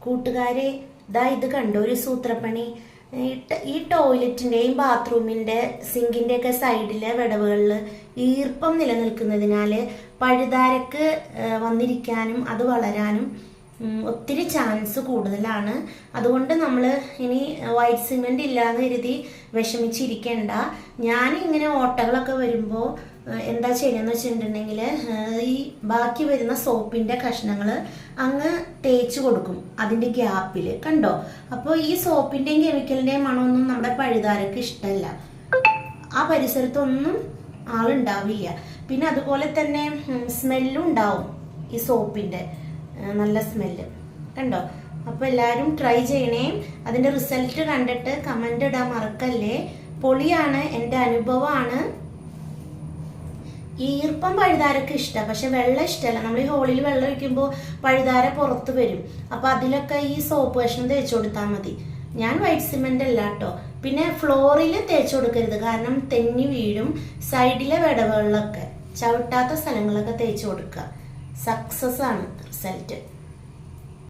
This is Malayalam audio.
കൂട്ടുകാരെ ദാ ഇത് കണ്ടോ ഒരു സൂത്രപ്പണി. ഈ ടോയ്ലറ്റിന്റെയും ബാത്റൂമിന്റെ സിങ്കിന്റെ ഒക്കെ സൈഡിലെ വിടവുകളിൽ ഈർപ്പം നിലനിൽക്കുന്നതിനാൽ പഴുതാരക്ക് വന്നിരിക്കാനും അത് വളരാനും ഒത്തിരി ചാൻസ് കൂടുതലാണ്. അതുകൊണ്ട് നമ്മൾ ഇനി വൈറ്റ് സിമെന്റ് ഇല്ലാന്ന് കരുതി വിഷമിച്ചിരിക്കേണ്ട. ഞാൻ ഇങ്ങനെ ഓട്ടകളൊക്കെ വരുമ്പോൾ എന്താ ചെയ്യുന്നതെന്ന് വെച്ചിട്ടുണ്ടെങ്കിൽ ഈ ബാക്കി വരുന്ന സോപ്പിന്റെ കഷ്ണങ്ങൾ അങ്ങ് തേച്ച് കൊടുക്കും അതിന്റെ ഗ്യാപ്പിൽ. കണ്ടോ? അപ്പോൾ ഈ സോപ്പിന്റെയും കെമിക്കലിന്റെയും മണമൊന്നും നമ്മുടെ പഴുതാരക്ക് ഇഷ്ടമല്ല. ആ പരിസരത്തൊന്നും ആളുണ്ടാവില്ല. പിന്നെ അതുപോലെ തന്നെ സ്മെല്ലും ഉണ്ടാവും ഈ സോപ്പിന്റെ, നല്ല സ്മെല്ല്. കണ്ടോ? അപ്പോൾ എല്ലാവരും ട്രൈ ചെയ്യണേ. അതിന്റെ റിസൾട്ട് കണ്ടിട്ട് കമന്റ് ഇടാൻ മറക്കല്ലേ. പൊളിയാണ്, എൻ്റെ അനുഭവമാണ്. ഈർപ്പം പഴുതാരക്ക് ഇഷ്ടം, പക്ഷെ വെള്ളം ഇഷ്ടമല്ല. നമ്മൾ ഈ ഹോളിൽ വെള്ളം ഒഴിക്കുമ്പോൾ പഴുതാര പുറത്ത് വരും. അപ്പൊ അതിലൊക്കെ ഈ സോപ്പ് കഷ്ണം തേച്ച് കൊടുത്താൽ മതി. ഞാൻ വൈറ്റ് സിമെന്റ് അല്ല കേട്ടോ. പിന്നെ ഫ്ലോറിൽ തേച്ച് കൊടുക്കരുത്, കാരണം തെന്നി വീഴും. സൈഡിലെ വിടവുകളിലൊക്കെ, ചവിട്ടാത്ത സ്ഥലങ്ങളൊക്കെ തേച്ച് കൊടുക്കുക. സക്സസ് ആണ് റിസൾട്ട്.